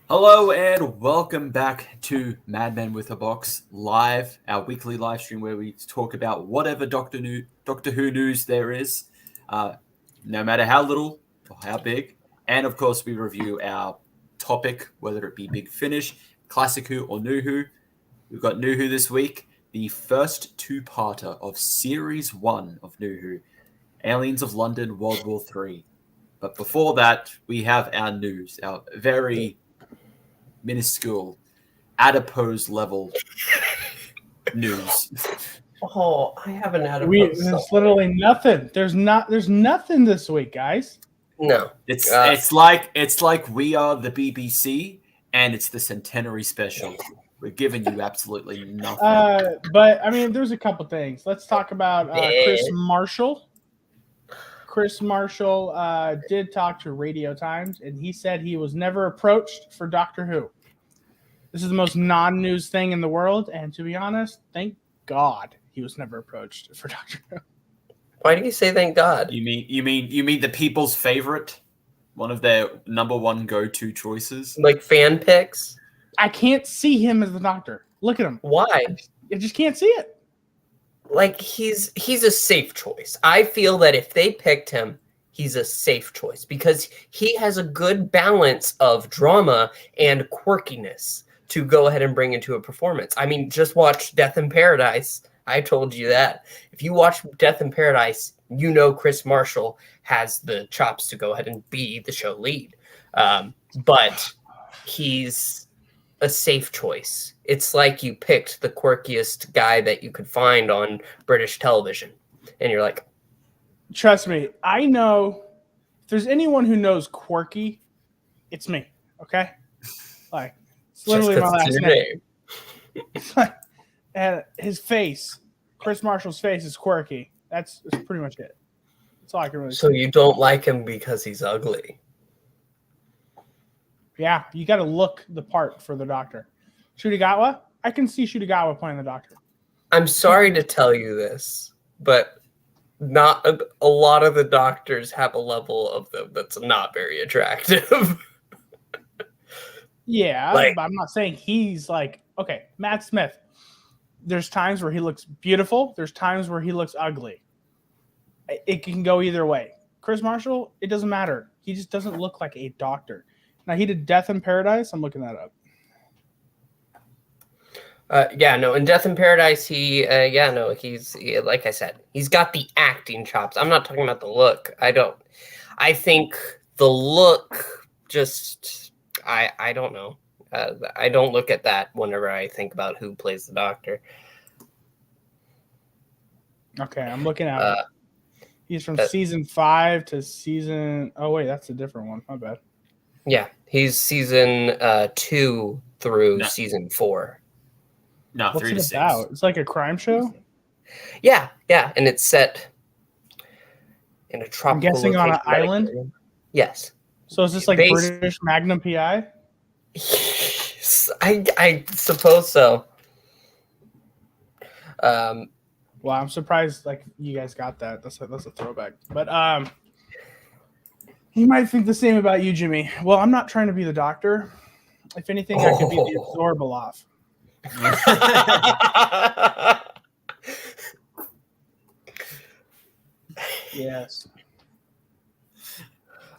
Hello and welcome back to Madmen with a Box Live, our weekly live stream where we talk about whatever Doctor Who news there is, no matter how little or how big. And of course, we review our topic, whether it be Big Finish, Classic Who, or New Who. We've got New Who this week, the first two-parter of Series 1 of New Who, Aliens of London, World War III. But before that, we have our news, our very minuscule, adipose level news. Oh, I have an adipose. There's literally nothing. There's nothing this week, guys. No, it's like we are the BBC and it's the centenary special. We're giving you absolutely nothing. But I mean, there's a couple things. Let's talk about Chris Marshall. Chris Marshall did talk to Radio Times, and he said he was never approached for Doctor Who. This is the most non-news thing in the world, and to be honest, thank God he was never approached for Doctor Who. Why do you say thank God? You mean the people's favorite, one of their number one go-to choices, like fan picks? I can't see him as the Doctor. Look at him. Why? I just can't see it. Like he's a safe choice. I feel that if they picked him, he's a safe choice because he has a good balance of drama and quirkiness to go ahead and bring into a performance. I mean, just watch Death in Paradise. I told you that. If you watch Death in Paradise, you know Chris Marshall has the chops to go ahead and be the show lead. But he's a safe choice. It's like you picked the quirkiest guy that you could find on British television. And you're like... Trust me, I know if there's anyone who knows quirky, it's me, okay? Like, it's literally my last name. And his face, Chris Marshall's face is quirky. That's pretty much it. That's all I can really say. So you don't like him because he's ugly? Yeah, you got to look the part for the Doctor. Shudigawa? I can see Shudigawa playing the Doctor. I'm sorry to tell you this, but not a lot of the Doctors have a level of them that's not very attractive. Yeah, but I'm not saying he's like, okay, Matt Smith. There's times where he looks beautiful. There's times where he looks ugly. It can go either way. Chris Marshall, it doesn't matter. He just doesn't look like a Doctor. Now, he did Death in Paradise. I'm looking that up. In Death in Paradise, he's like I said, he's got the acting chops. I'm not talking about the look. I think the look just, I don't know. I don't look at that whenever I think about who plays the Doctor. Okay, I'm looking at it. He's from season 5 to season... Oh, wait, that's a different one. My bad. Yeah, he's season 2 through season 4. No, what's 3 it to 6. about? It's like a crime show? Yeah, and it's set in a tropical I'm guessing on an island? Area. Yes. So is this like British Magnum PI? I suppose so. Well, I'm surprised like you guys got that. That's a throwback. But you might think the same about you, Jimmy. Well, I'm not trying to be the Doctor. If anything, I could be the Absorbaloff. Yes.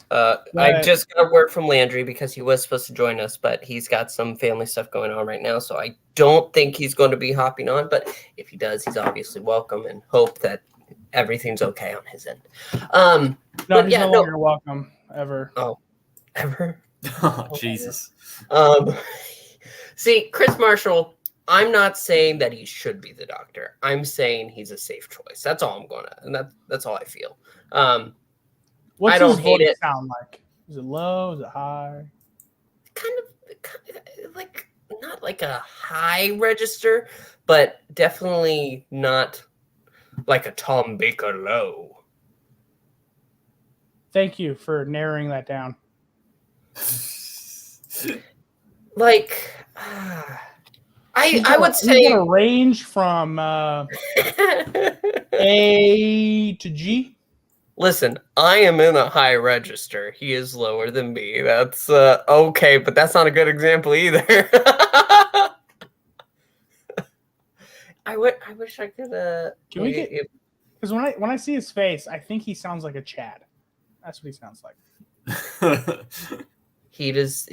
I just got a word from Landry because he was supposed to join us, but he's got some family stuff going on right now, so I don't think he's going to be hopping on, but if he does, he's obviously welcome and hope that everything's okay on his end. No, he's no longer welcome, ever. Oh, ever? Oh, Jesus. See, Chris Marshall, I'm not saying that he should be the Doctor. I'm saying he's a safe choice. That's all I'm going to, and that's all I feel. What's I don't his hate voice it. sound like? Is it low? Is it high? Kind of like not like a high register, but definitely not like a Tom Baker low. Thank you for narrowing that down. Like, I would he's say gonna range from A to G. Listen, I am in a high register. He is lower than me. That's okay, but that's not a good example either. I wish I could Can we get? Because when I see his face, I think he sounds like a Chad. That's what he sounds like. he does.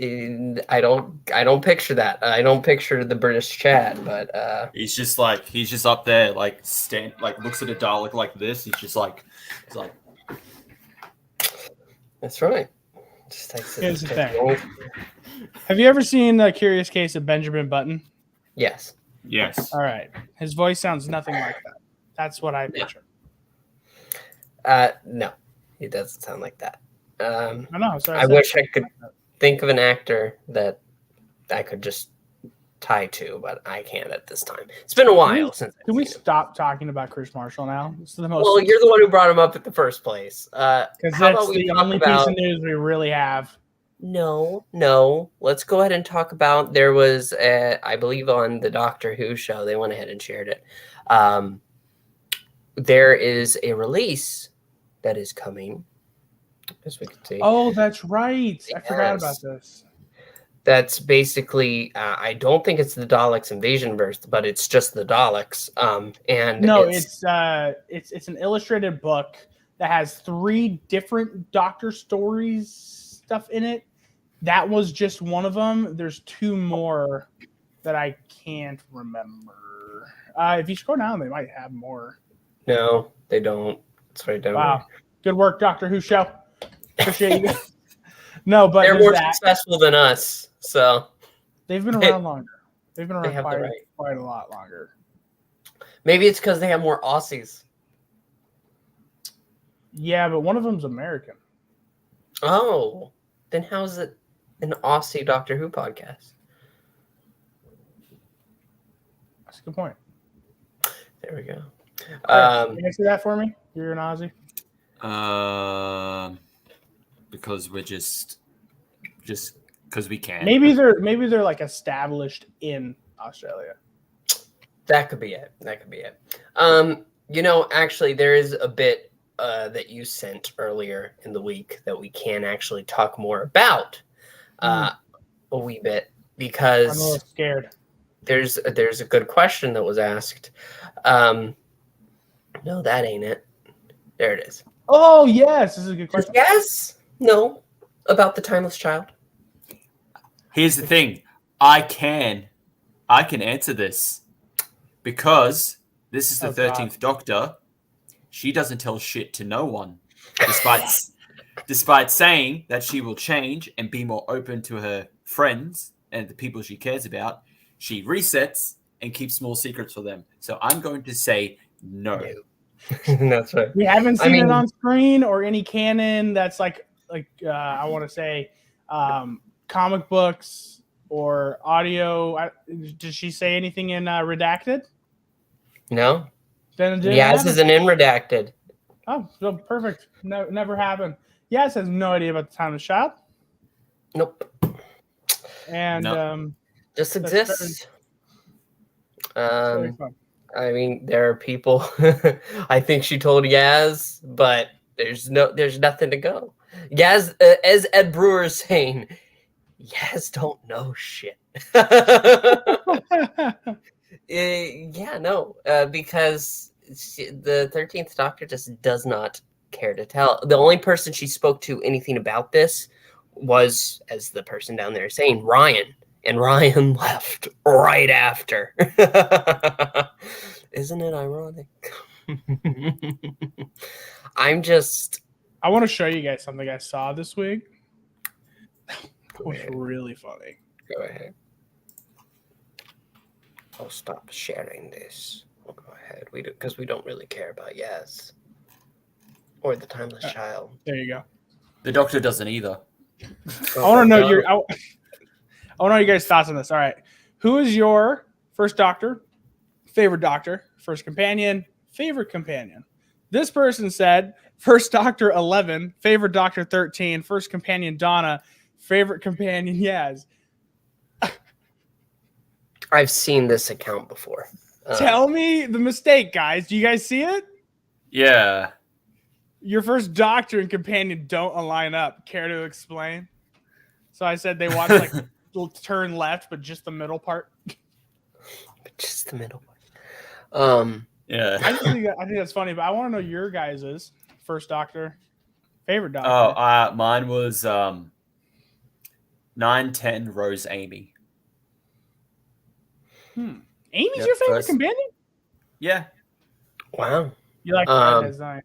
I don't picture that. I don't picture the British Chad, but he's just up there, like looks at a Dalek like this. He's like. That's right. Just takes Here's the thing. Have you ever seen The Curious Case of Benjamin Button? Yes. Yes. All right. His voice sounds nothing like that. That's what I picture. No, he doesn't sound like that. I know. I wish I could think of an actor that I could just tie to, but I can't at this time. It's been a while since. Can we stop talking about Chris Marshall now? This is the most. Well, you're the one who brought him up at the first place. Because that's the only piece of news we really have. No. Let's go ahead and talk about. There was, I believe, on the Doctor Who show. They went ahead and shared it. There is a release that is coming, as we can see. Oh, that's right. I forgot about this. That's basically, I don't think it's the Daleks Invasion verse, but it's just the Daleks. And no, it's an illustrated book that has 3 different Doctor stories stuff in it. That was just one of them. There's 2 more that I can't remember. If you scroll down, they might have more. No, they don't. It's right down. Wow, good work, Doctor Who show. Appreciate you. No, but they're more successful than us. So they've been around longer. They've been around quite a lot longer. Maybe it's because they have more Aussies. Yeah, but one of them's American. Oh, then how is it an Aussie Doctor Who podcast? That's a good point. There we go. Can you answer that for me? You're an Aussie. Because we're just because we can. Maybe they're like established in Australia. That could be it. Actually, there is a bit that you sent earlier in the week that we can actually talk more about a wee bit, because I'm a little scared. There's a good question that was asked. No, that ain't it. There it is. Oh yes, this is a good question. Yes. No. About the Timeless Child. Here's the thing. I can answer this because this is the 13th Doctor. She doesn't tell shit to no one, despite saying that she will change and be more open to her friends and the people she cares about. She resets and keeps small secrets for them. So I'm going to say no. That's right. We haven't seen it on screen or any canon that's like I want to say comic books or audio. Did she say anything in Redacted? No. Then Yaz isn't in Redacted. Oh, so perfect. No, never happened. Yaz has no idea about the Timeless Child. Nope. And just exists. Very fun. I mean, there are people. I think she told Yaz, but there's nothing to go. Yaz, as Ed Brewer is saying, Yaz don't know shit. Because the 13th Doctor just does not care to tell. The only person she spoke to anything about this was, as the person down there is saying, Ryan. And Ryan left right after. Isn't it ironic? I want to show you guys something I saw this week. It was really funny. Go ahead. I'll stop sharing this. We'll go ahead. Because we don't really care about Yaz. Or the Timeless Child. There you go. The Doctor doesn't either. I want to know I want to know your guys' thoughts on this. All right. Who is your first Doctor, favorite Doctor, first companion, favorite companion? This person said first Doctor 11, favorite Doctor 13, first companion Donna, favorite companion Yaz. I've seen this account before. Tell me the mistake, guys. Do you guys see it? Yeah. Your first doctor and companion don't align up. Care to explain? So I said they watch like turn left, but just the middle part. Just the middle part. Yeah. I think that's funny, but I want to know your guys' first doctor, favorite doctor. Oh, mine was 910 Rose Amy. Amy's Yep, your favorite first. companion? Yeah. Wow. You like the red design?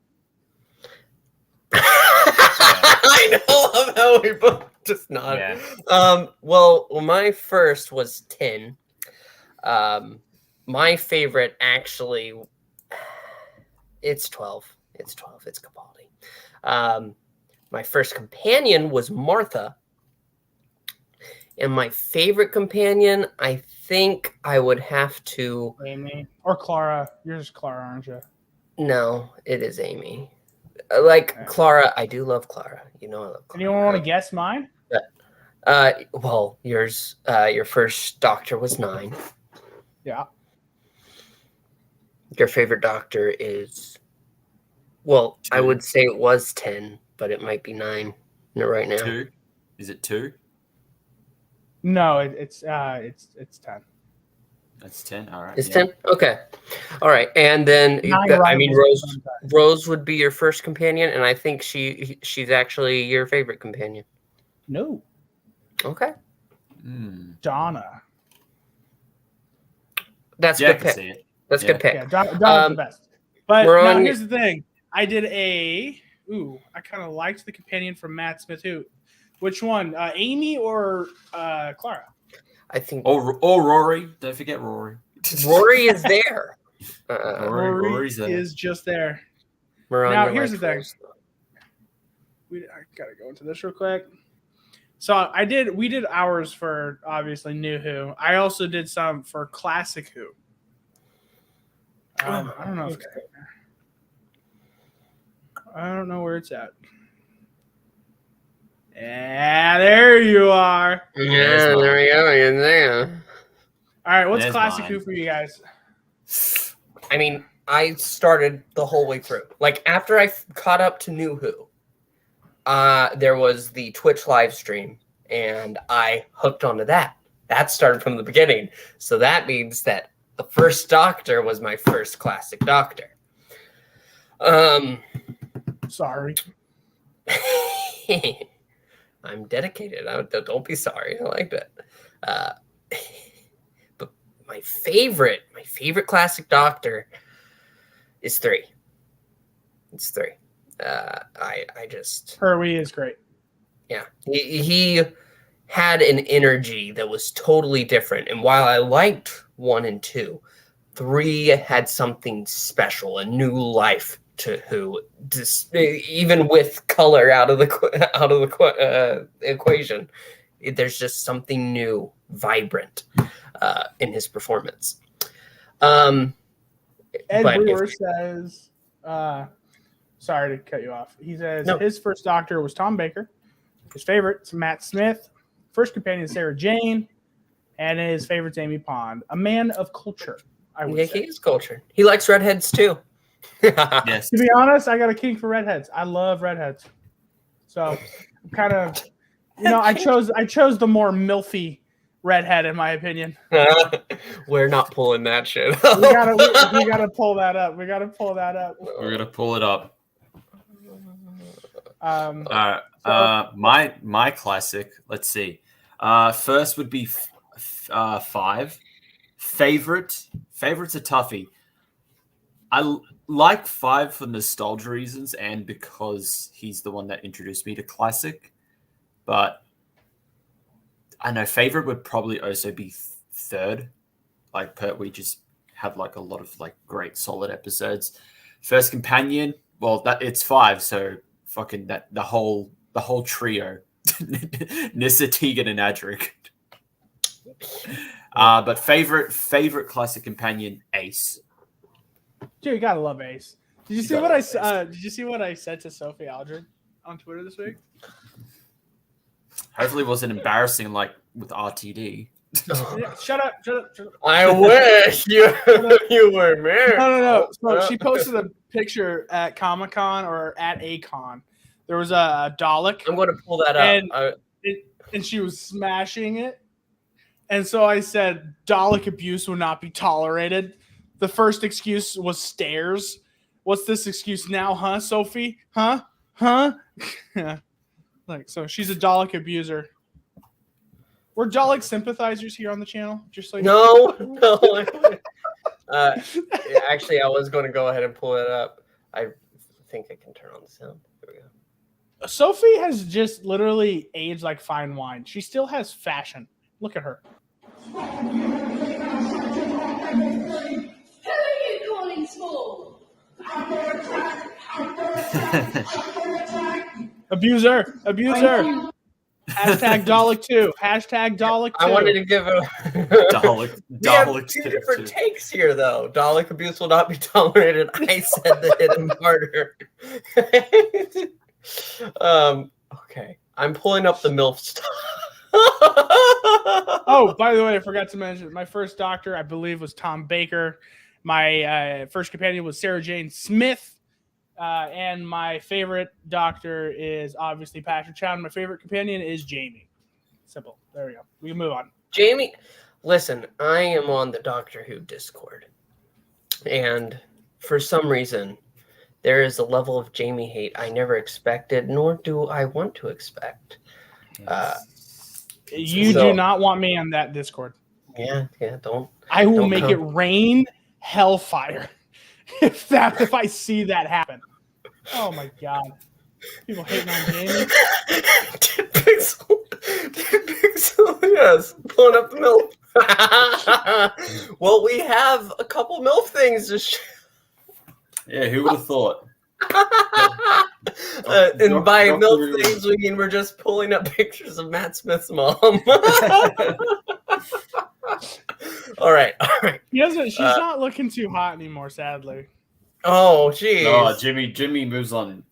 I know how we both just nod. Yeah. Well, my first was 10. My favorite actually, it's 12. It's 12. It's Capaldi. My first companion was Martha. And my favorite companion, I think I would have to... Amy. Or Clara. Yours is Clara, aren't you? No, it is Amy. Clara, I do love Clara. You know I love Clara. Anyone want to guess mine? Well, yours, your first doctor was 9. Yeah. Your favorite doctor is... Well, 2. I would say it was 10, but it might be 9 right now. 2? Is it 2? No, it's 10. That's 10. All right. It's 10? Okay. All right. And then, Rose would be your first companion, and I think she's actually your favorite companion. No. Okay. Donna. That's a good pick. That's a good pick. Yeah, Donna's the best. But now here's the thing. I did I kind of liked the companion from Matt Smith. Which one? Amy or Clara? I think. Or Rory. Don't forget Rory. Rory is there. Rory's there. Is just there. Now, here's the thing. I gotta go into this real quick. So we did ours for obviously New Who. I also did some for Classic Who. I don't know if I don't know where it's at. Yeah, there you are. Yeah, there we go. You're there. All right, what's Classic Who for you guys? I mean, I started the whole way through. Like, after I caught up to New Who, there was the Twitch live stream, and I hooked onto that. That started from the beginning. So that means that the first Doctor was my first Classic Doctor. Sorry. I'm dedicated. Don't be sorry. I like that. But my favorite Classic Doctor is 3. It's 3. I just... Pertwee is great. Yeah. He had an energy that was totally different. And while I liked 1 and 2, 3 had something special, a new life to Who, even with color out of the equation. There's just something new, vibrant in his performance. Ed Brewer says, sorry to cut you off. He says his first Doctor was Tom Baker. His favorite's Matt Smith. First companion is Sarah Jane. And his favorite's Amy Pond. A man of culture, I would say. He is cultured. He likes redheads too. Yes. To be honest, I got a kink for redheads. I love redheads. So I'm kind of, I chose the more milfy redhead in my opinion. We're not pulling that shit. we gotta pull that up. We're gonna pull it up. My classic. Let's see. First would be 5. Favorite's a toughie. I like 5 for nostalgia reasons and because he's the one that introduced me to Classic. But I know favorite would probably also be 3rd. Like Pertwee just had like a lot of like great solid episodes. First companion, well, it's 5, so fucking that the whole trio, Nissa, Tegan, and Adric. But favorite Classic companion, Ace. Dude, you gotta love Ace. Did you see what I said to Sophie Aldred on Twitter this week? Hopefully, it wasn't embarrassing like with RTD. Shut up. I wish you were married. No. So she posted a picture at Comic-Con or at a con. There was a Dalek. I'm going to pull that up. And she was smashing it. And so I said, Dalek abuse will not be tolerated. The first excuse was stairs. What's this excuse now, huh, Sophie? Huh? Like, so she's a Dalek abuser. We're Dalek sympathizers here on the channel. Just like no. Actually, I was going to go ahead and pull it up. I think I can turn on the sound. There we go. Sophie has just literally aged like fine wine. She still has fashion. Look at her. Who are you calling small? Abuser. Hashtag Dalek 2. Hashtag Dalek 2. I wanted to give a Dalek. We have two different takes here, though. Dalek abuse will not be tolerated. I said the hidden harder. Okay. I'm pulling up the MILF stuff. Oh, by the way, I forgot to mention my first doctor, I believe, was Tom Baker. My first companion was Sarah Jane Smith. And my favorite doctor is obviously Patrick Chow. My favorite companion is Jamie. Simple. There we go. We can move on. Jamie, listen, I am on the Doctor Who Discord. And for some reason, there is a level of Jamie hate I never expected, nor do I want to expect. You do not want me on that Discord. Yeah, don't. I will make it rain hellfire if I see that happen. Oh my god. People hating on Jamie. Pixel, yes. Pulling up the MILF. Well, we have a couple MILF things to show. Yeah, who would have thought? And by MILF things, we mean we're just pulling up pictures of Matt Smith's mom. All right. She's not looking too hot anymore, sadly. Oh, geez. No, Jimmy moves on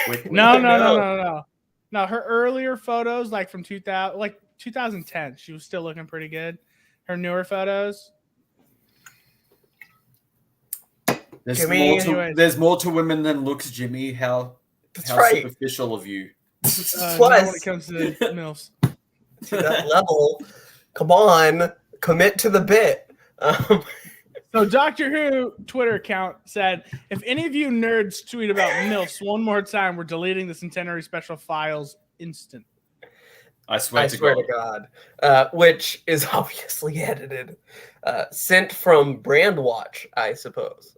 quickly. No. No, her earlier photos, like from 2010, she was still looking pretty good. Her newer photos. There's more to women than looks, Jimmy. How superficial of you. Plus, when it comes to MILFs. To that level, come on, commit to the bit. So Doctor Who Twitter account said, if any of you nerds tweet about MILFs one more time, we're deleting the Centenary Special Files instant. I swear to God. Which is obviously edited. Sent from Brandwatch, I suppose.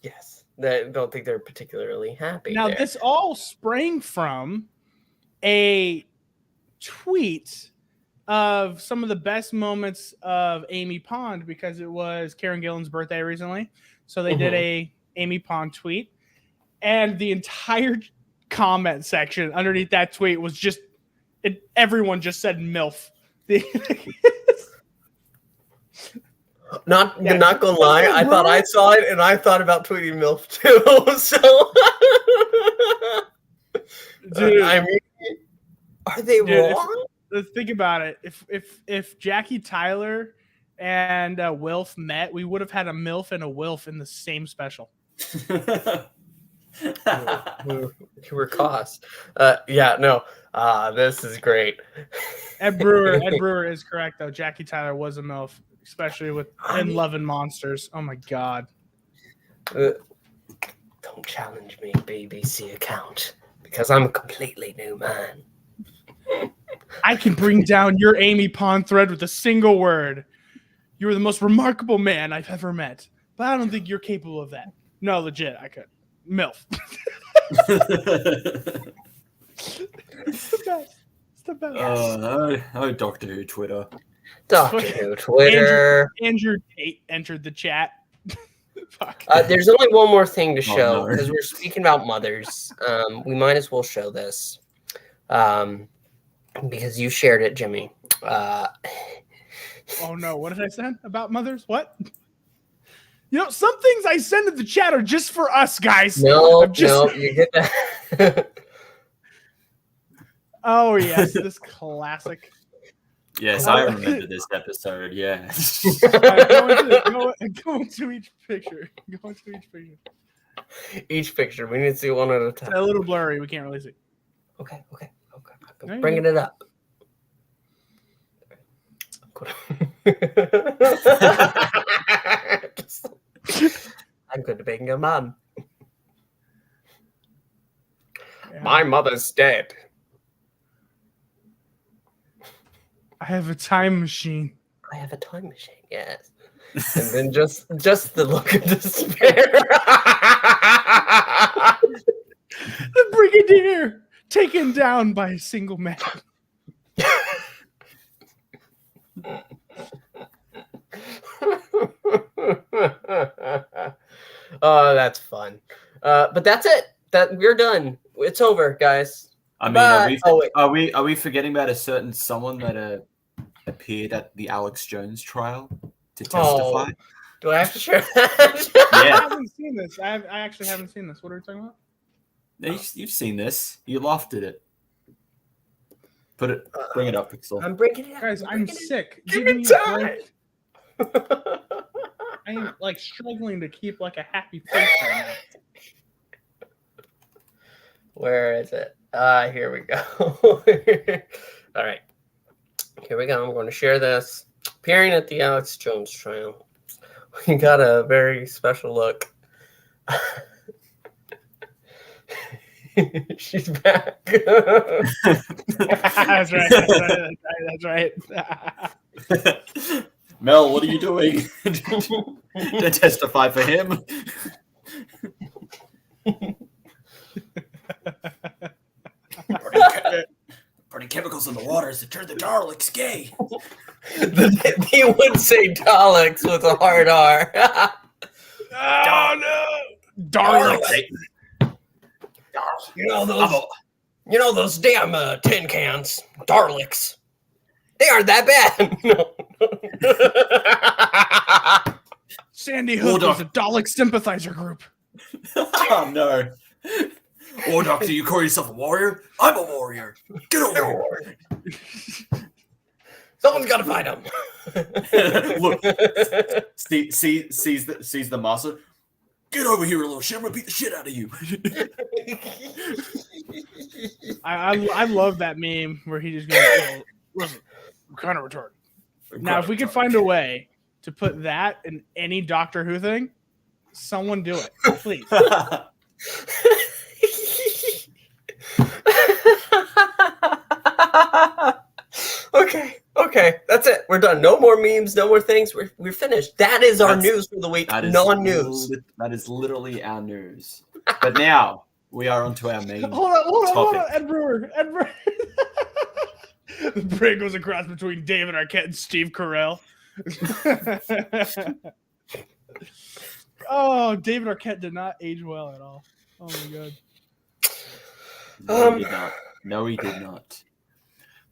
Yes. I don't think they're particularly happy. Now, there. this all sprang from a tweet of some of the best moments of Amy Pond, because it was Karen Gillan's birthday recently. So they did a Amy Pond tweet, and the entire comment section underneath that tweet was just everyone just said MILF. Not gonna lie, I thought I saw it and I thought about tweeting MILF too. So dude, I mean, are they wrong? Let's think about it. If Jackie Tyler and Wilf met, we would have had a MILF and a Wilf in the same special. We're cost. This is great. Ed Brewer is correct though. Jackie Tyler was a MILF, especially with In Love and Monsters. Oh my god. Don't challenge me, BBC account, because I'm a completely new man. I can bring down your Amy Pond thread with a single word. You are the most remarkable man I've ever met, but I don't think you're capable of that. No, legit, I could. MILF. It's the best. It's the best. Oh, Doctor Who Twitter. Doctor Who Twitter. Andrew Tate entered the chat. Fuck. There's only one more thing to show, because we're speaking about mothers. We might as well show this. Because you shared it, Jimmy. Oh no, what did I send about mothers? What? You know, some things I send to the chat are just for us, guys. No, you get that. Oh yes, this classic. Yes, I remember this episode. Yeah. Go into each picture. Go into each picture. Each picture. We need to see one at a time. It's a little blurry. We can't really see. Okay. There you Bringing go. it up. I'm good at being a mom. Yeah. My mother's dead. I have a time machine. I have a time machine, yes. And then just the look of despair. The Brigadier taken down by a single man. Oh, that's fun. But that's it. We're done. It's over, guys. I mean, Bye. are we forgetting about a certain someone that appeared at the Alex Jones trial to testify? Do I have to share that? I Yeah, haven't seen this. I actually haven't seen this. What are we talking about? you've seen this. You lauged at it. Bring it up, Pixel. I'm bringing it up. Guys, I'm sick. Give Give me me a time. break. I am like struggling to keep like a happy face right now. Where is it? Here we go. All right. Here we go. I'm going to share this. Appearing at the Alex Jones trial. We got a very special look. She's back. That's right. Mel, what are you doing? To testify for him. Putting chemicals in the waters to turn the Daleks gay. He would say Daleks with a hard R. Oh no, Daleks. You know those damn tin cans, Daleks. They aren't that bad. No. Sandy Hook was a Dalek sympathizer group. Oh no. Oh, Doctor, you call yourself a warrior? I'm a warrior. Get over here. Someone's got to fight him. Look, sees the master. Get over here, little shit. I'm gonna beat the shit out of you. I love that meme where he just goes, "Oh, listen, I'm kind of retarded." Now, if we could find a way to put that in any Doctor Who thing, someone do it, please. Okay, that's it. We're done. No more memes, no more things. We're finished. That is our news for the week. Non-news. That is literally our news. But now we are onto our main Hold on. topic. Ed Brewer. The brig was a cross between David Arquette and Steve Carell. Oh, David Arquette did not age well at all. Oh my god. No, he did not. No, he did not.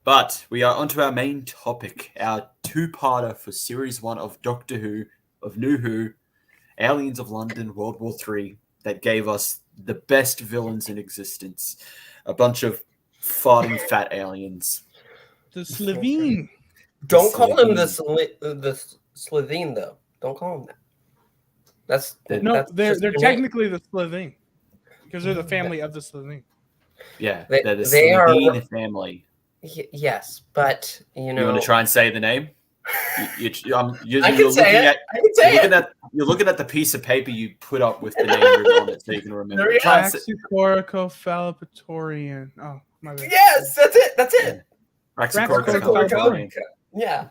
But we are onto our main topic, our two-parter for Series 1 of Doctor Who, of New Who, Aliens of London, World War III, that gave us the best villains in existence. A bunch of farting fat aliens. The Slovene. Don't call him the Slovene, though. Don't call him that. They're technically the Slovene because they're the family of the Slovene. Yeah, they're the they Slovene family. Yes, but you want to try and say the name? You're looking at the piece of paper you put up with the name written on it, so you can remember. Raxacoricofallapatorian. Oh, my bad. Yes, that's it. Raxacoricofallapatorian. Yeah.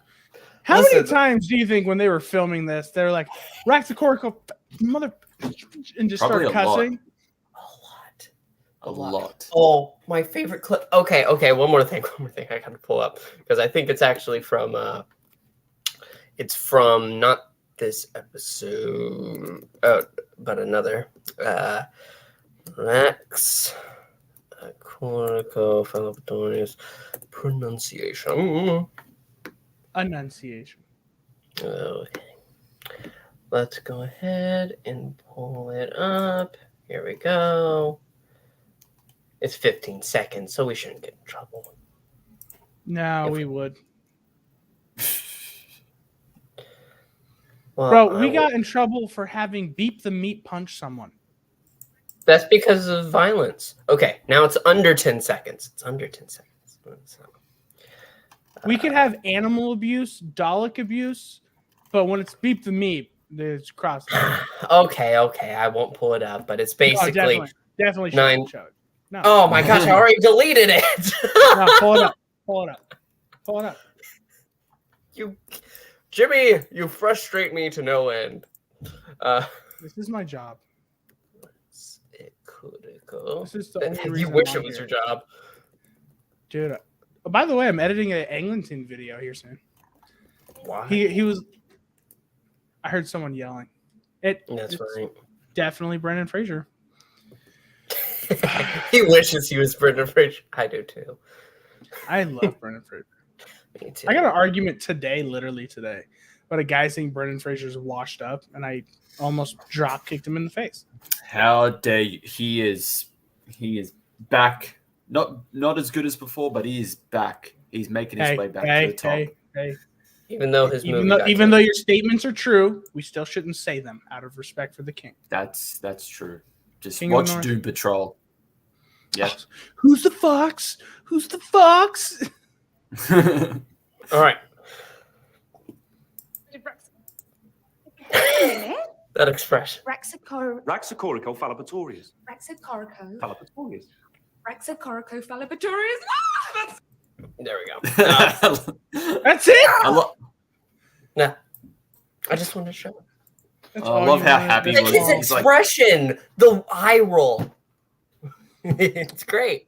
How many times do you think when they were filming this, they're like Raxacorico mother and just Probably start cussing? A lot. Oh, my favorite clip. Okay. One more thing I gotta pull up because I think it's actually from. It's from not this episode, but another. Rex Cornicofallapatorius pronunciation. Enunciation. Okay. Let's go ahead and pull it up. Here we go. It's 15 seconds, so we shouldn't get in trouble. No, we would. Well, Bro, we got in trouble for having Beep the Meat punch someone. That's because of violence. Okay, now it's under 10 seconds. It's under 10 seconds. So, We could have animal abuse, Dalek abuse, but when it's Beep the Meat, it's cross. okay, I won't pull it up, but it's basically definitely nine. show it. No. Oh my gosh, I already deleted it. No, pull it up. Jimmy, you frustrate me to no end. This is my job. It could go. This is the only You reason wish I'm it was here. your job. Dude. By the way, I'm editing an Eglinton video here soon. Why? He was. I heard someone yelling. That's it's right. Definitely Brendan Fraser. He wishes he was Brendan Fraser. I do too. I love Brendan Fraser. Me too. I got an argument literally today, about a guy saying Brendan Fraser's washed up, and I almost drop kicked him in the face. How dare you? He is back. Not as good as before, but he is back. He's making his way back to the top. Hey. Even though his Even though your statements are true, we still shouldn't say them out of respect for the king. That's true. Just King watch Doom Patrol. Yeah. Oh, who's the fox? Who's the fox? All right. That expression. Raxacorico fallibatorius. Raxacorico. Fallibatorius. Raxacorico fallibatorius. Ah, that's There we go. That's it. Nah. I just wanted to show it. That's I all love you how wanted. happy he Like was. his He's like, expression, the eye roll. It's great.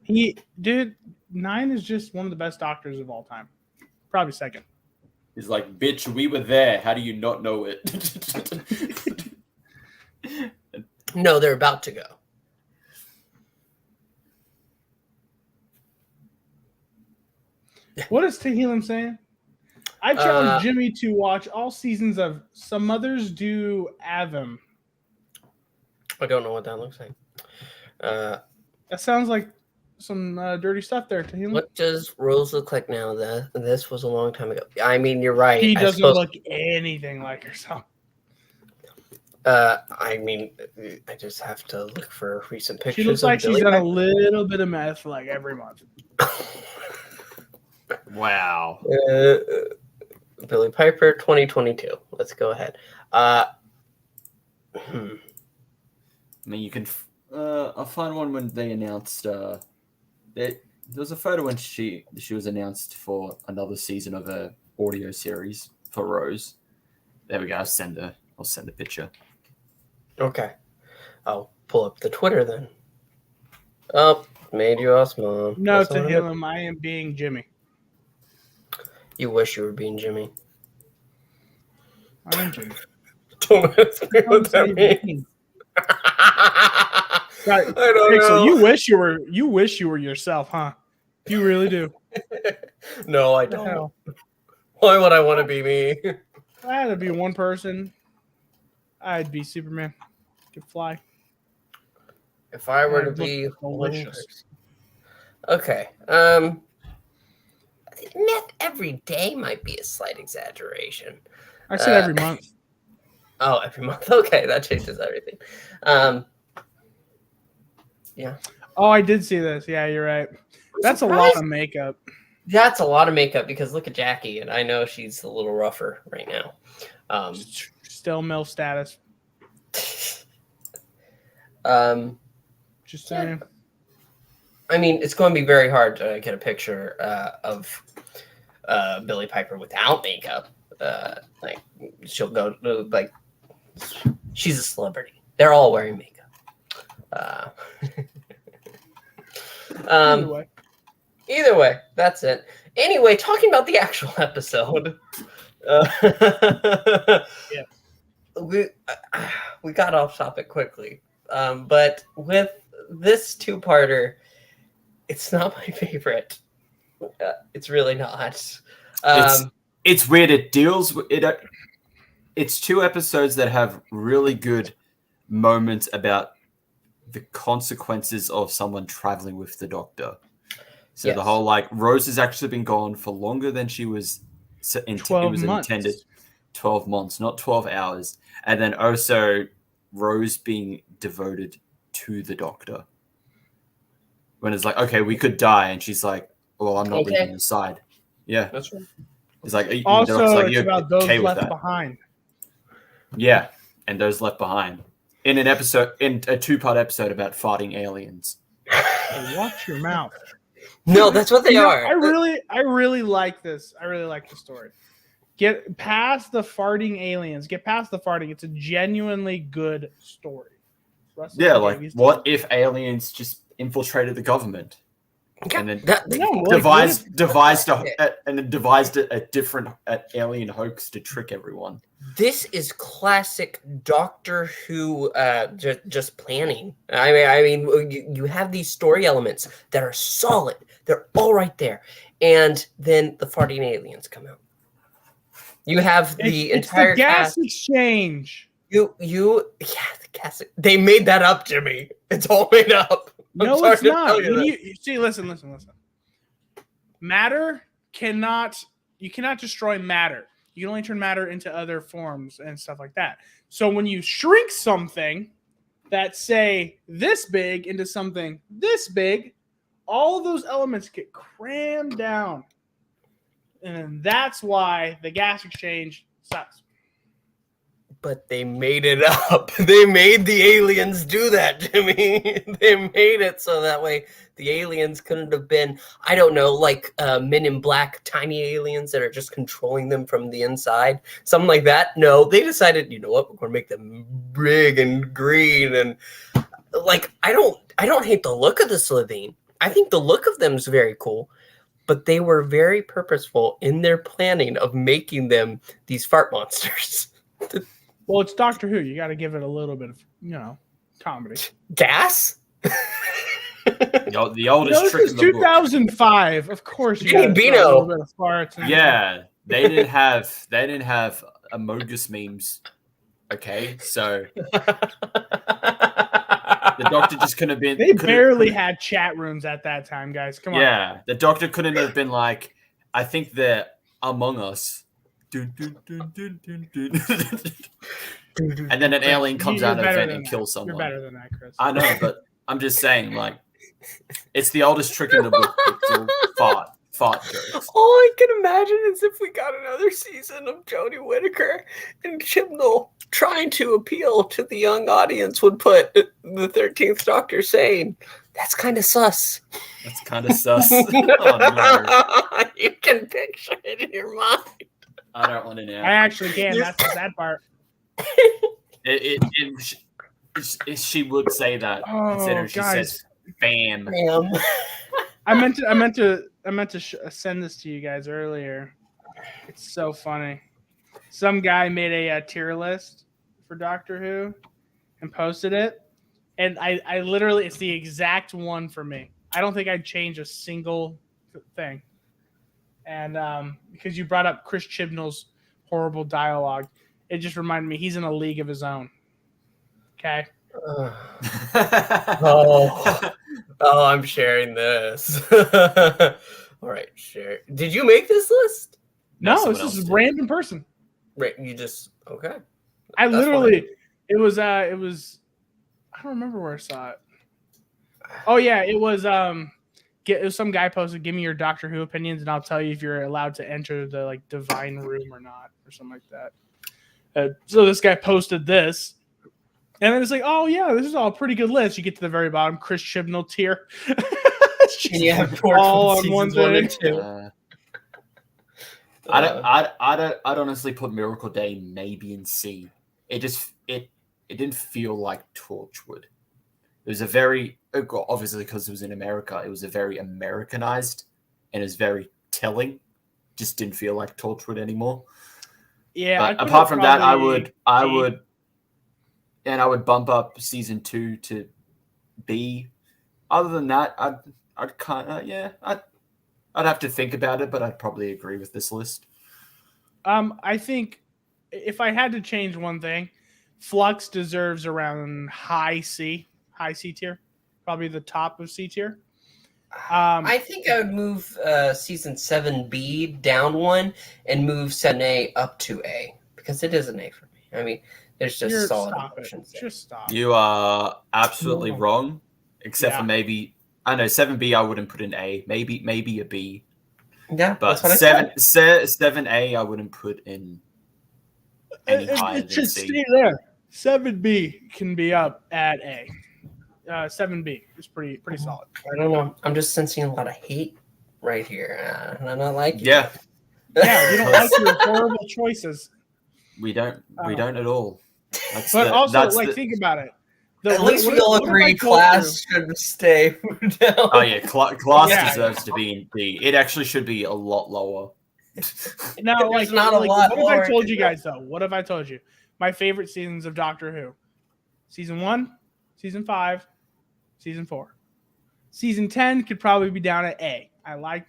Dude, 9 is just one of the best doctors of all time. Probably second. he's like, bitch, we were there. How do you not know it? No, they're about to go. What is Tehillim saying? I challenge Jimmy to watch all seasons of Some Mothers Do Avim. I don't know what that looks like. That sounds like some dirty stuff there, Tehillim. What does Rose look like now? This was a long time ago. I mean, you're right. He doesn't look anything like herself. I mean, I just have to look for recent pictures. She looks like Billy she's done a Piper. little bit of meth like every month. Wow. Billy Piper, 2022. Let's go ahead. I mean, you can. I'll find one when they announced. There was a photo when she was announced for another season of a audio series for Rose. There we go. I'll send a picture. Okay. I'll pull up the Twitter then. Oh, made you ask, Mom. No, That's all right. Tehillim, I am being Jimmy. You wish you were being Jimmy. I am Jimmy. Don't ask me what that means. Right. I don't Pixel, know. you wish you were yourself, huh? You really do. No, I What the don't. hell? Why would I want to be me? If I had to be one person, I'd be Superman. Could fly. If I were to Look be one delicious. person. Okay. Meth every day might be a slight exaggeration. I said every month. Oh, every month. Okay, that changes everything. Yeah. Oh, I did see this. Yeah, you're right. That's a lot of makeup. That's a lot of makeup because look at Jackie, and I know she's a little rougher right now. Still MILF status. Just saying. I mean, it's going to be very hard to get a picture of Billy Piper without makeup. Like she'll go like she's a celebrity. They're all wearing makeup. Either way, that's it. Anyway, talking about the actual episode. Yeah. We got off topic quickly. But with this two-parter, it's not my favorite. It's really not. It's weird. It deals with it. It's 2 episodes that have really good moments about the consequences of someone traveling with the Doctor. So the whole Rose has actually been gone for longer than she was. 12 months. Intended 12 months, not 12 hours. And then also Rose being devoted to the Doctor. When it's like, okay, we could die. And she's like, well, I'm not leaving the side. Yeah. That's right. It's like, Also, like, it's about those okay left behind. Yeah. And those left behind. In a 2-part episode about farting aliens. Hey, watch your mouth. No, that's what they are. I really like this. I really like the story. Get past the farting aliens. Get past the farting. It's a genuinely good story. Yeah, like what if aliens just infiltrated the government and then devised a different alien hoax to trick everyone? This is classic Doctor Who just planning. I mean, you have these story elements that are solid. They're all right there. And then the farting aliens come out. You have the entire gas exchange. The gas. They made that up, Jimmy. It's all made up. No, it's not. See, listen. Matter you cannot destroy matter. You can only turn matter into other forms and stuff like that. So when you shrink something that's, say, this big into something this big, all of those elements get crammed down. And that's why the gas exchange sucks. But they made it up. They made the aliens do that, Jimmy. They made it so that way the aliens couldn't have been, I don't know, like Men in Black, tiny aliens that are just controlling them from the inside. Something like that. No, they decided, you know what, we're going to make them big and green. And like, I don't hate the look of the Slitheen. I think the look of them is very cool. But they were very purposeful in their planning of making them these fart monsters. Well, it's Doctor Who. You got to give it a little bit of, comedy. Gas? The oldest trick in the 2005. Book. Of course, you got a little bit of farts. Yeah, they didn't have Amogus memes. Okay, so the Doctor just couldn't have been. They barely had chat rooms at that time, guys. Come on. Yeah, the Doctor couldn't have been like, I think they're Among Us. And then an alien comes out of the vent and kills someone. You're better than that, Chris. I know, but I'm just saying, like, it's the oldest trick in the book. Fart jokes. All I can imagine is if we got another season of Jodie Whittaker and Chibnall trying to appeal to the young audience would put the 13th Doctor saying, that's kind of sus. That's kind of sus. Oh, no. You can picture it in your mind. I don't want to know. I actually can. That's the sad part. She would say that. Considering she says "bam." I meant to send this to you guys earlier. It's so funny. Some guy made a tier list for Doctor Who and posted it, and I literally, it's the exact one for me. I don't think I'd change a single thing. And because you brought up Chris Chibnall's horrible dialogue, it just reminded me he's in a league of his own. Okay. Oh, I'm sharing this. All right, share. Did you make this list? No, this is a random person. Right, you just okay. I literally, it was. I don't remember where I saw it. Oh yeah, it was. It was some guy posted, "Give me your Doctor Who opinions, and I'll tell you if you're allowed to enter the like divine room or not, or something like that." So this guy posted this, and then it's like, "Oh yeah, this is all a pretty good list." You get to the very bottom, Chris Chibnall tier. Yeah, all on one thing. I'd honestly put Miracle Day maybe in C. It didn't feel like Torchwood. It was a very, obviously because it was in America, it was a very Americanized, and it was very telling. Just didn't feel like Torchwood anymore. Yeah. But apart from that, I would bump up season 2 to B. Other than that, I'd have to think about it, but I'd probably agree with this list. I think if I had to change one thing, Flux deserves around high C tier, probably the top of C tier. I think I would move season 7B down one and move 7A up to A because it is an A for me. I mean, there's just solid emotions there. Just stop. You are absolutely wrong, except for Yeah. maybe I know 7B. I wouldn't put in A. Maybe a B. Yeah, But that's what I said. 7A, I wouldn't put in any higher It than should C. stay there. 7B can be up at A. 7B is pretty solid. I don't know. I'm just sensing a lot of hate right here. And I'm not liking it. Yeah, Yeah, we don't like your horrible choices. we don't at all. That's But also, that's think about it. At least we all agree class should stay down. Oh yeah, class Yeah. deserves to be in B. It actually should be a lot lower. Now, There's not a lot what more have I told to you go. guys though? What have I told you? My favorite seasons of Doctor Who: season 1, season 5, season 4. Season 10 could probably be down at A. I like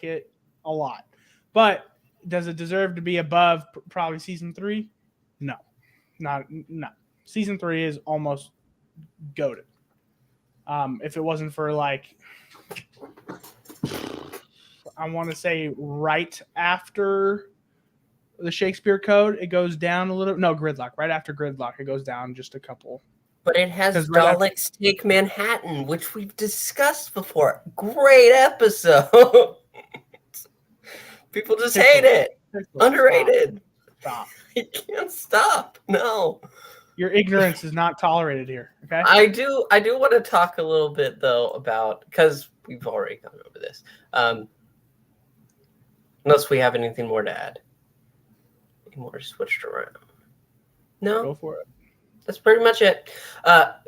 it a lot, but does it deserve to be above probably season 3? No. Season 3 is almost goated. If it wasn't for I want to say right after the Shakespeare Code, it goes down a little. No, Gridlock. Right after Gridlock, it goes down just a couple. But it has 'Cause right after- Daleks Take Manhattan, which we've discussed before. Great episode. People just hate it. Underrated. Stop. You can't stop. No. Your ignorance is not tolerated here. Okay. I do want to talk a little bit though about, because we've already gone over this. Unless we have anything more to add. Any more switched around? No. Go for it. That's pretty much it.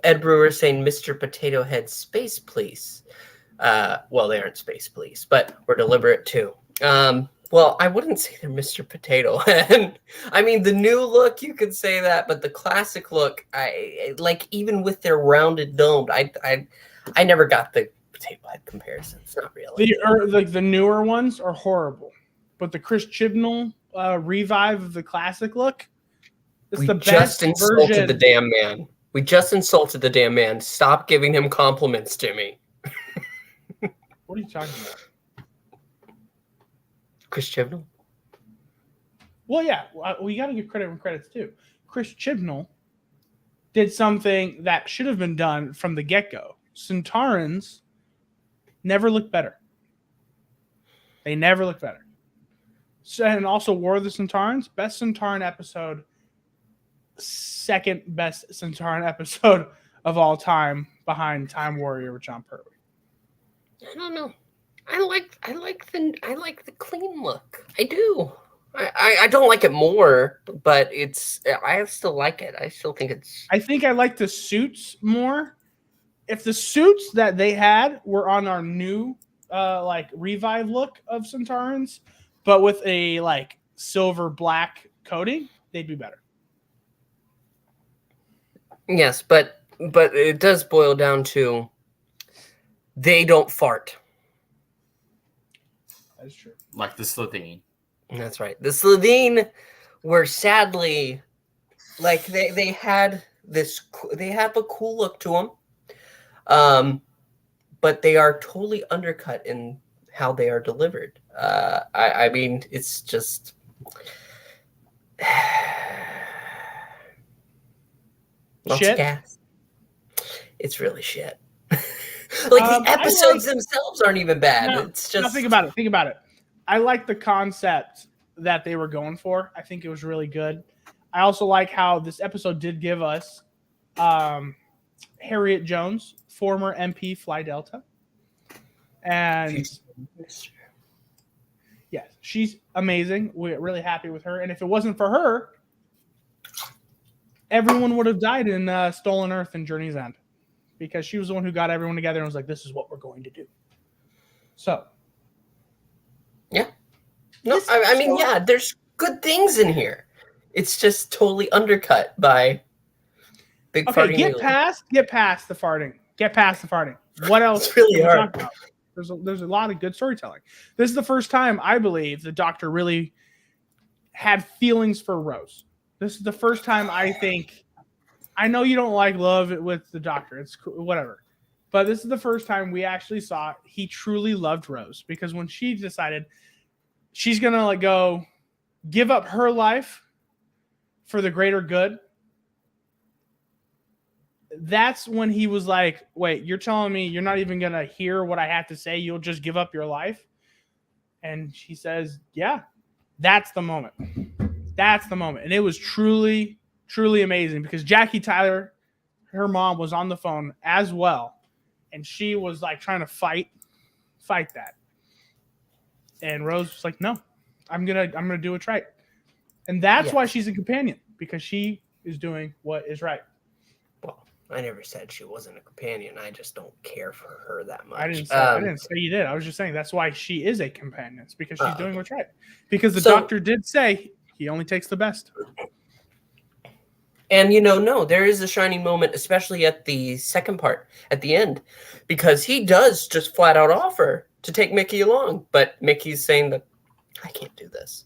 Ed Brewer saying Mr. Potato Head Space Police. Well, they aren't Space Police, but we're deliberate too. Well, I wouldn't say they're Mr. Potato Head. I mean, the new look, you could say that, but the classic look, I like, even with their rounded domed, I never got the Potato Head comparison. It's not really. The newer ones are horrible, but the Chris Chibnall revive of the classic look. It's We the just best insulted version. the damn man. We just insulted the damn man. Stop giving him compliments, Jimmy. What are you talking about? Chris Chibnall. Well, yeah, we got to give credit when credit's due. Chris Chibnall did something that should have been done from the get-go. Centaurans never looked better. They never looked better. So, and also War of the Centaurans, best Centauran episode, second best Centauran episode of all time, behind Time Warrior with John Pertwee. I don't know. I like the clean look. I do. I don't like it more, but I still like it. I still think it's. I think I like the suits more. If the suits that they had were on our new revive look of Centaurans, but with a silver black coating, they'd be better. Yes, but it does boil down to they don't fart. That's true. Like the Slovene. That's right. The Slovene were sadly they had a cool look to them, but they are totally undercut in how they are delivered. I mean, it's just lots Shit? of gas. It's really shit. The episodes themselves aren't even bad. No, It's just think about it. I like the concept that they were going for. I think it was really good. I also like how this episode did give us Harriet Jones, former MP Fly Delta. And yes, she's amazing. We're really happy with her. And if it wasn't for her, everyone would have died in Stolen Earth and Journey's End, because she was the one who got everyone together and was like, this is what we're going to do. So. Yeah. No, I mean, yeah, there's good things in here. It's just totally undercut by big farting. Get past the farting. Get past the farting. What else? It's really can we hard. talk about? There's a lot of good storytelling. This is the first time I believe the Doctor really had feelings for Rose. This is the first time I think. I know you don't like love with the Doctor. It's cool, whatever. But this is the first time we actually saw he truly loved Rose, because when she decided she's going to go give up her life for the greater good, that's when he was like, wait, you're telling me you're not even going to hear what I have to say? You'll just give up your life? And she says, yeah, that's the moment. That's the moment. And it was truly, truly amazing because Jackie Tyler, her mom, was on the phone as well. And she was like trying to fight that. And Rose was like, no, I'm gonna do what's right. And that's why she's a companion, because she is doing what is right. Well, I never said she wasn't a companion. I just don't care for her that much. I didn't say you did. I was just saying that's why she is a companion. It's because she's doing what's right. Because the doctor did say he only takes the best. And, no, there is a shining moment, especially at the second part, at the end, because he does just flat out offer to take Mickey along. But Mickey's saying that, I can't do this.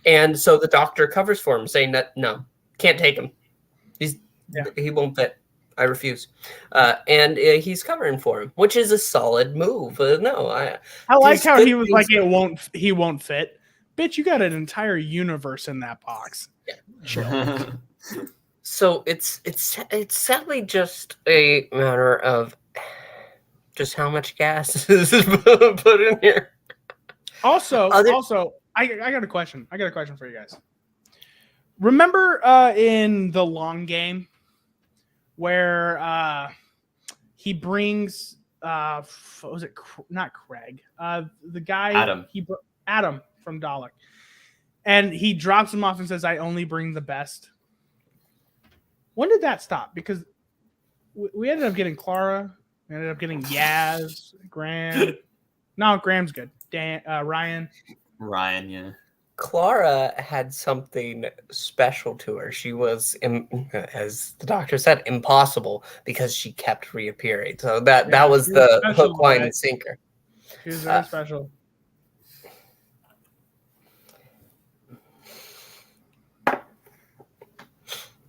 And so the doctor covers for him, saying that, no, can't take him. He won't fit. I refuse. And he's covering for him, which is a solid move. I like how he was like, he won't fit. Bitch, you got an entire universe in that box. Yeah. So it's sadly just a matter of just how much gas is put in here. Also, I got a question. I got a question for you guys. Remember in the long game where he brings was it not Craig? The guy Adam from Dalek, and he drops him off and says, "I only bring the best." When did that stop? Because we ended up getting Clara. We ended up getting Yaz, Graham. No, Graham's good. Ryan, yeah. Clara had something special to her. She was, as the doctor said, impossible because she kept reappearing. So that was the hook, line, and sinker. She was very special.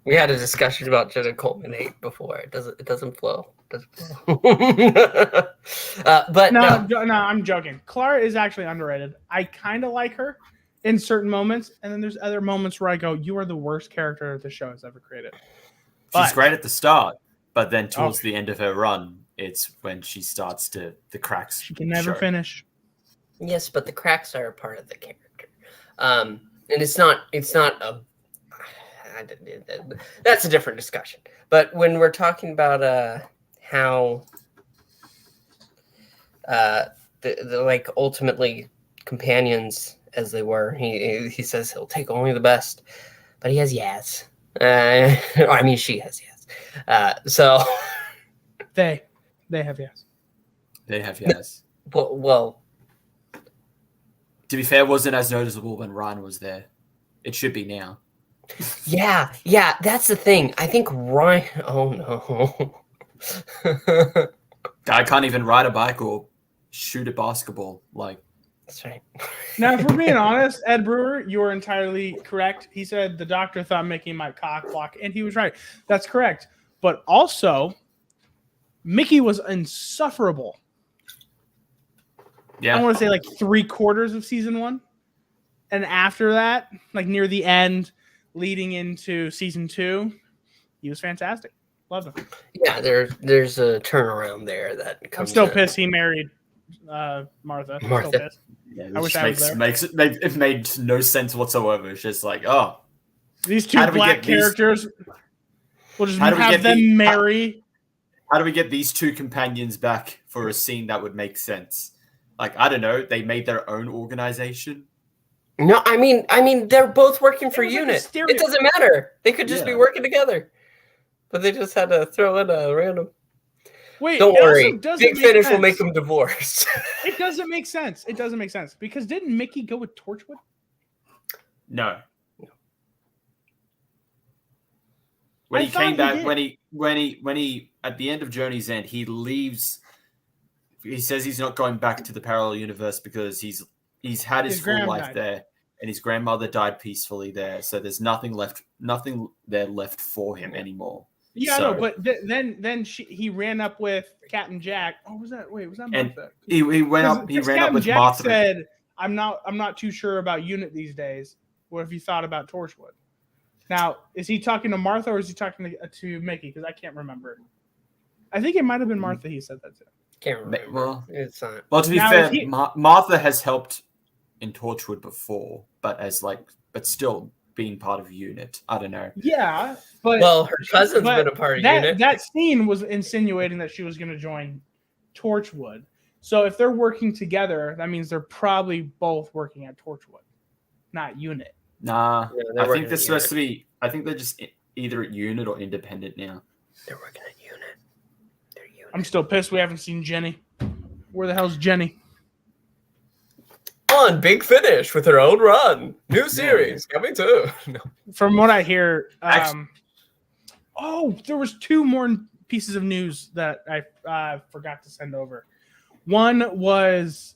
We had a discussion about Jenna Coleman 8 before. It doesn't flow. But no, I'm joking. Clara is actually underrated. I kind of like her in certain moments, and then there's other moments where I go, "You are the worst character the show has ever created." She's great at the start, but then towards the end of her run, it's when she starts the cracks. She can never finish. Yes, but the cracks are a part of the character, and it's not a. That's a different discussion. But when we're talking about how the like ultimately companions as they were, he says he'll take only the best, but he has Yaz. I mean, she has Yaz. So they have Yaz. They have Yaz. Well, to be fair, it wasn't as noticeable when Ryan was there. It should be now. Yeah, that's the thing. I think Ryan. Oh no, guy can't even ride a bike or shoot a basketball. That's right. Now, if we're being honest, Ed Brewer, you are entirely correct. He said the doctor thought Mickey might cock block, and he was right. That's correct. But also, Mickey was insufferable. Yeah, I want to say like 3/4 of season 1, and after that, like near the end, leading into season 2, he was fantastic. Love him. Yeah, there's a turnaround there that comes. I'm still pissed he married Martha. Still pissed. Yeah, I wish I was there. It made no sense whatsoever. It's just like, these two black characters. We'll just have them marry. How do we get these two companions back for a scene that would make sense? Like, I don't know. They made their own organization. No, I mean, they're both working for UNIT. It doesn't matter. They could just be working together, but they just had to throw in a random. Wait, don't worry. Big Finish will make them divorce. It doesn't make sense. It doesn't make sense because didn't Mickey go with Torchwood? No. When he came back, when he at the end of Journey's End, he leaves. He says he's not going back to the parallel universe because he's had his full life there, and his grandmother died peacefully there. So there's nothing there left for him anymore. Yeah, I know, but then he ran up with Captain Jack. Oh, was that Martha? He ran up with Jack Martha. Said, "I'm not too sure about UNIT these days. What have you thought about Torchwood?" Now, is he talking to Martha or is he talking to Mickey? Because I can't remember. I think it might have been Martha he said that to. Can't remember. Well, It's not. Well, to be Now, fair, if he- Martha has helped in Torchwood before, but still being part of a unit. I don't know. Yeah, but Well, her cousin's but been a part of that unit. that scene was insinuating that she was going to join Torchwood. So if they're working together, that means they're probably both working at Torchwood, not unit. Nah, Yeah, they're I working think this at supposed to be. I think they're just either at unit or independent now. They're working at unit. They're unit. I'm still pissed we haven't seen Jenny. Where the hell's Jenny? On Big Finish with her own run. New series coming too. No. From what I hear, Actually- there was 2 more pieces of news that I forgot to send over. One was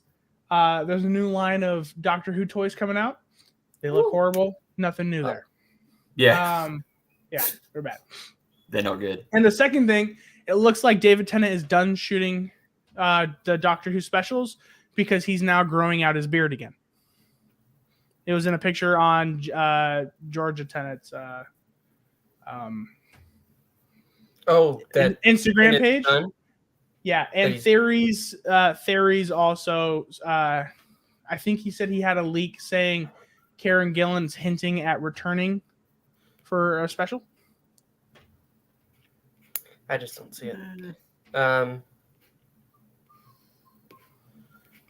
there's a new line of Doctor Who toys coming out. They look horrible. Nothing new there. Yeah, Yeah, they're bad. they're not good. And the second thing, it looks like David Tennant is done shooting the Doctor Who specials because he's now growing out his beard again. It was in a picture on Georgia Tennant's Instagram page. Done? Yeah, and he's- theories also. I think he said he had a leak saying Karen Gillan's hinting at returning for a special. I just don't see it.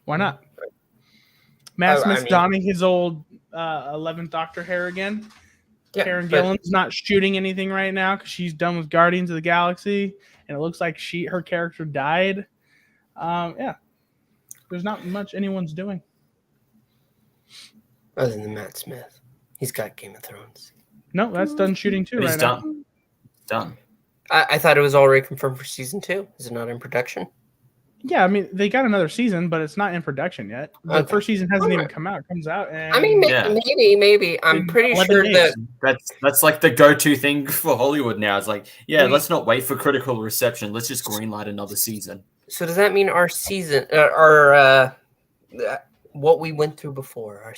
Why not? Matt I Smith's mean- donning his old 11th Doctor hair again. Yeah, Karen but- Gillan's not shooting anything right now because she's done with Guardians of the Galaxy, and it looks like her character died. Yeah, there's not much anyone's doing. Other than Matt Smith, he's got Game of Thrones. No, that's done shooting too But right he's now. done. Done. I thought it was already confirmed for season 2. Is it not in production? Yeah, I mean they got another season, but it's not in production yet. The Okay. first season hasn't even Alright. come out. It comes out, and I mean, Yeah. maybe. I'm pretty 11 sure days. that That's like the go-to thing for Hollywood now. It's like, yeah, We- let's not wait for critical reception. Let's just greenlight another season. So does that mean our season, what we went through before, our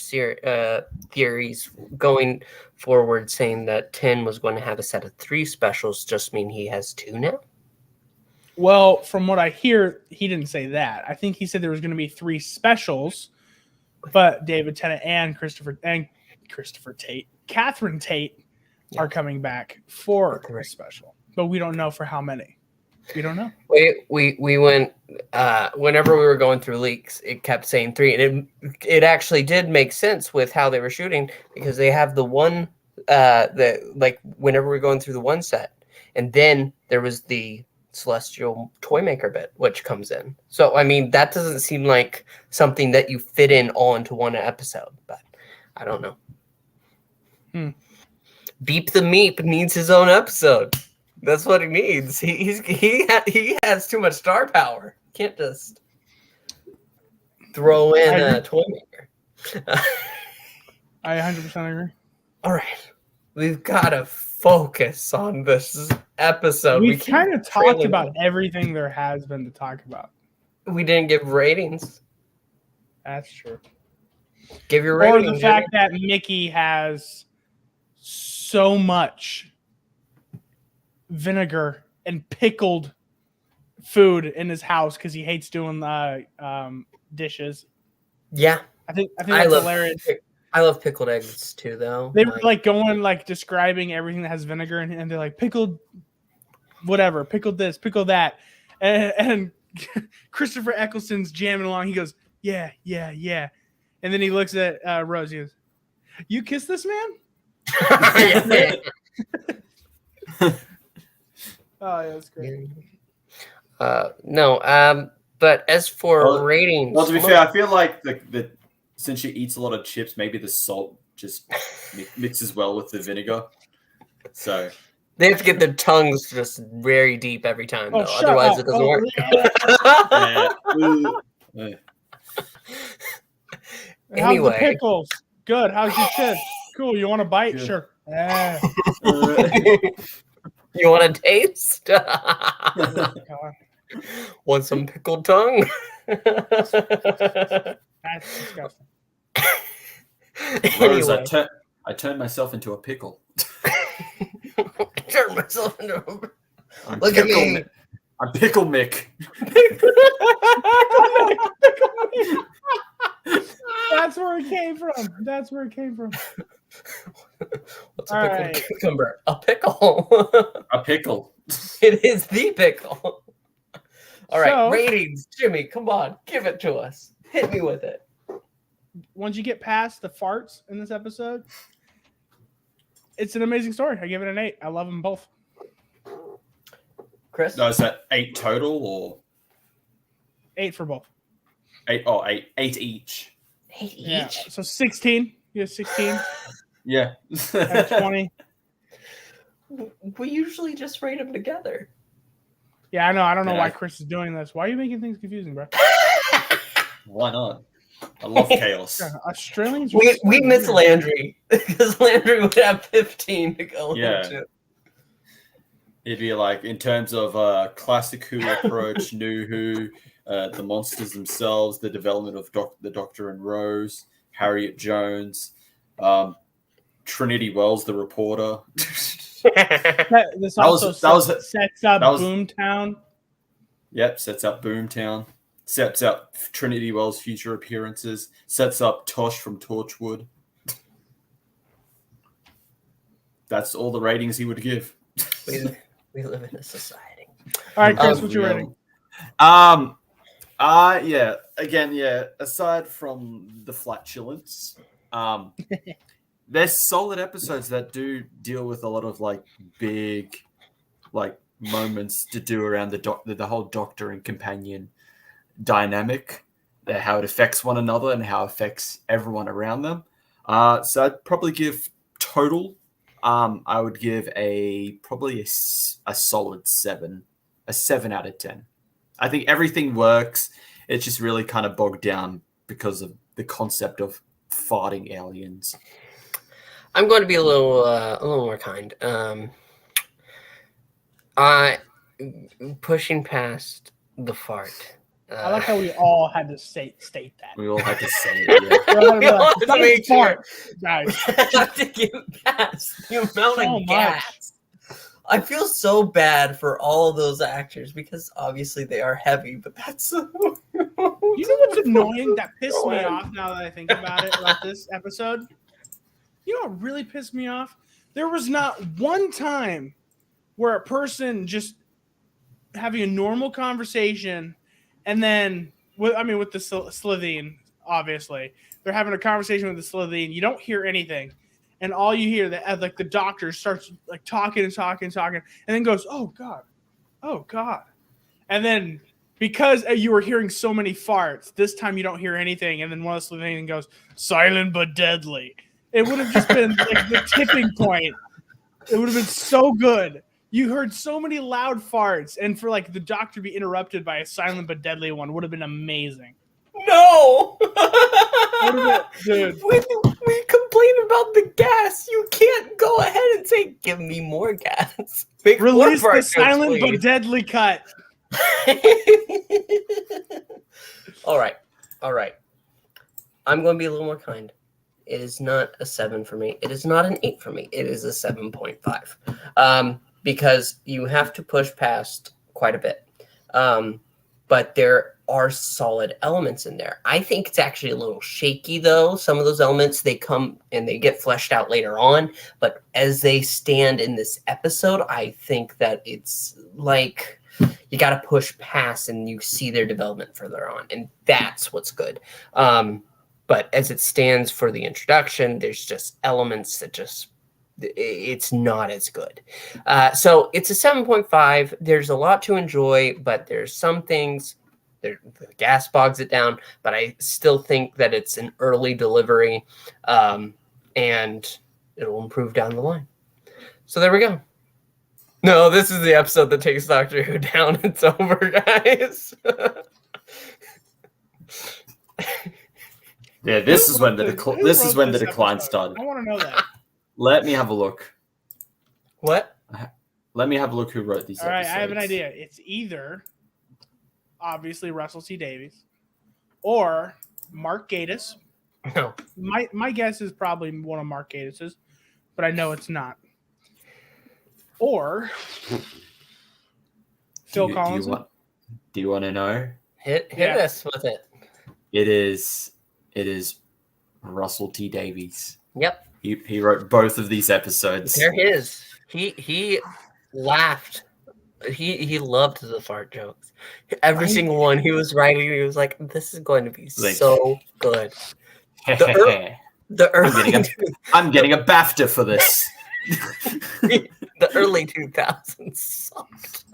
theories going forward, saying that 10 was going to have a set of 3 specials, just mean he has 2 now? well, from what I hear, he didn't say that. I think he said there was going to be 3 specials, but David Tennant and Catherine Tate are coming back for a special, but we don't know for how many. We don't know. We went whenever we were going through leaks, it kept saying 3, and it actually did make sense with how they were shooting because they have the one whenever we were going through the one set, and then there was the Celestial toy maker bit which comes in. So I mean that doesn't seem like something that you fit in onto one episode, but I don't know. Beep the Meep needs his own episode. That's what he needs. He has too much star power. Can't just throw in a toy maker. I 100% agree. All right, we've got to focus on this episode. We've keep kind of talked trailing about off. everything there has been to talk about. We didn't give ratings. That's true. Give your Or ratings. the fact that Mickey has so much vinegar and pickled food in his house because he hates doing dishes. Yeah, I think that's hilarious. I love pickled eggs too, though. They were like going like describing everything that has vinegar in it, and they're like pickled whatever, pickled this, pickled that, and Christopher Eccleston's jamming along. He goes, yeah, and then he looks at Rose. He goes, "You kissed this man?" Oh, yeah, that's great. No, but as for ratings, Well, to be fair, I feel like the since she eats a lot of chips, maybe the salt just mixes well with the vinegar. So they have to get their tongues just very deep every time, though. shut Otherwise, up. it doesn't work. How's the Anyway. pickles? Good. How's your chip? Cool. You want a bite? Good. Sure. You want a taste? Want some pickled tongue? That's disgusting. Rose, Anyway. I turned myself into a pickle. Turn myself into a... I'm Look at Pickle me. Mi- I'm Pickle Mick. That's where it came from. That's where it came from. What's a All pickled right. cucumber? A pickle. A pickle. It is the pickle. All right, So- ratings. Jimmy, come on. Give it to us. Hit me with it. Once you get past the farts in this episode, it's an amazing story. I give it an 8. I love them both. Chris? No, is that 8 total or 8 for both. 8? Oh, 8 each. 8 Yeah. each? So 16. You have 16. Yeah. I have 20. We usually just rate them together. Yeah, I know. I don't know Yeah. why Chris is doing this. Why are you making things confusing, bro? Why not? I love chaos. Yeah, Australians. are We so miss weird. Landry because Landry would have 15 to go Yeah. into. It'd be like in terms of classic Who approach, new Who, the monsters themselves, the development of the Doctor and Rose, Harriet Jones, Trinity Wells, the reporter. This also sets up Boomtown. Yep, sets up Boomtown. Sets up Trinity Wells' future appearances. Sets up Tosh from Torchwood. That's all the ratings he would give. We live in a society. All right, Chris, what's your rating? Yeah. Again, yeah. Aside from the flatulence, there's solid episodes that do deal with a lot of like big, like moments to do around the whole Doctor and companion dynamic, how it affects one another and how it affects everyone around them. So I'd probably give total. I would give probably a solid 7, a 7 out of 10. I think everything works. It's just really kind of bogged down because of the concept of farting aliens. I'm going to be a little more kind. I pushing past the fart. I like how we all had to state that. We all had to say it. Yeah. We all had to be We all like, had to "Don't make sure." fart, guys. I have to give gas. The amount So of much. gas. I feel so bad for all of those actors because obviously they are heavy, but that's You know what's annoying? That pissed me off now that I think about it about this episode? You know what really pissed me off? There was not one time where a person just having a normal conversation and then, with the Slitheen, obviously. They're having a conversation with the Slitheen. You don't hear anything. And all you hear, the doctor starts like talking, and then goes, "Oh, God. Oh, God." And then because you were hearing so many farts, this time you don't hear anything. And then one of the Slovenian goes, "Silent but deadly." It would have just been like the tipping point. It would have been so good. You heard so many loud farts, and for like the doctor to be interrupted by a silent but deadly one would have been amazing. no. Dude. When we complain about the gas, you can't go ahead and say, "Give me more gas." Make Release more the farts, silent but please. deadly cut. All right. I'm going to be a little more kind. It is not a 7 for me. It is not an 8 for me. It is a 7.5. Because you have to push past quite a bit. But there are solid elements in there. I think it's actually a little shaky, though. Some of those elements, they come and they get fleshed out later on. But as they stand in this episode, I think that it's like you got to push past and you see their development further on. And that's what's good. But as it stands for the introduction, there's just elements that it's not as good. So it's a 7.5. There's a lot to enjoy, but there's some things, the gas bogs it down, but I still think that it's an early delivery, and it'll improve down the line. So there we go. No, this is the episode that takes Doctor Who down. It's over, guys. Yeah, this is when the decline episode? started. I want to know that. Let me have a look. What? Let me have a look who wrote these All right, episodes. I have an idea. It's either obviously Russell T Davies or Mark Gatiss. No. My guess is probably one of Mark Gatiss's, but I know it's not. or Phil Collins. Do you want to know? Hit Yeah. us with it. It is Russell T Davies. Yep. He wrote both of these episodes. They're his. He laughed. He loved the fart jokes. Every single one he was writing, he was like, "This is going to be so good." The early I'm getting a BAFTA for this. the early 2000s sucked.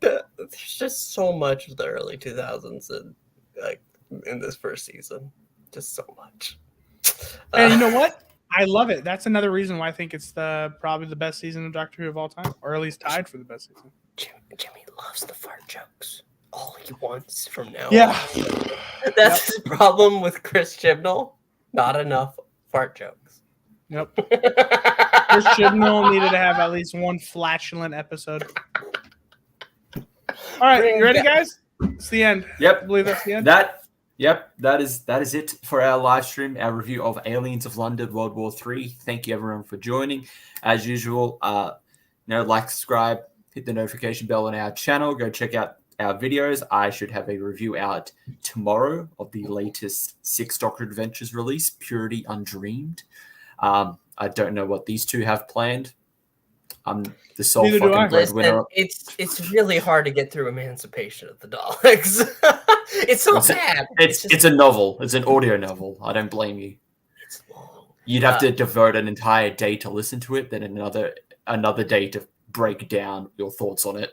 There's just so much of the early 2000s in this first season. Just so much. And you know what? I love it. That's another reason why I think it's probably the best season of Doctor Who of all time, or at least tied for the best season. Jimmy loves the fart jokes. All he wants from now Yeah. on. That's his problem with Chris Chibnall. Not enough fart jokes. Yep. Chris Chibnall needed to have at least one flatulent episode. All right, you ready, guys? It's the end. Yep. I believe that's the end. That is it for our live stream, our review of Aliens of London, World War III. Thank you everyone for joining. As usual, like, subscribe, hit the notification bell on our channel. Go check out our videos. I should have a review out tomorrow of the latest 6 Doctor Adventures release, Purity Undreamed. I don't know what these two have planned. I'm the sole Neither do I. fucking breadwinner. It's really hard to get through Emancipation of the Daleks. It's not bad. It's a novel. It's an audio novel. I don't blame you. It's long. You'd have to devote an entire day to listen to it, then another day to break down your thoughts on it.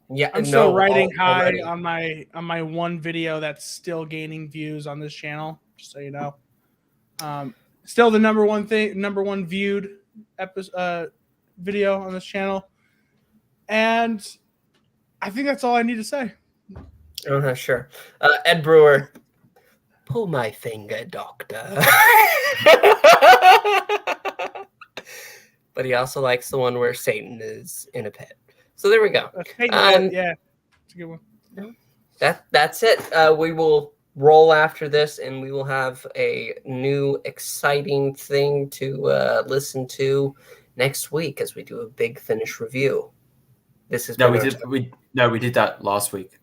Yeah. I'm still riding high on my one video that's still gaining views on this channel, just so you know. Still the number one viewed episode video on this channel. And I think that's all I need to say. Oh, sure. Ed Brewer, pull my finger, doctor. But he also likes the one where Satan is in a pit. So there we go. Yeah, it's a good one. That's it. We will roll after this, and we will have a new exciting thing to listen to next week as we do a big finish review. This is we did that last week.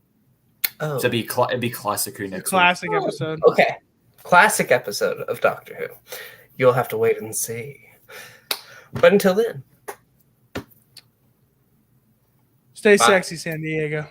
Oh, So it'd be Classic Who next Classic week. episode. Okay, classic episode of Doctor Who. You'll have to wait and see. But until then, stay sexy, San Diego.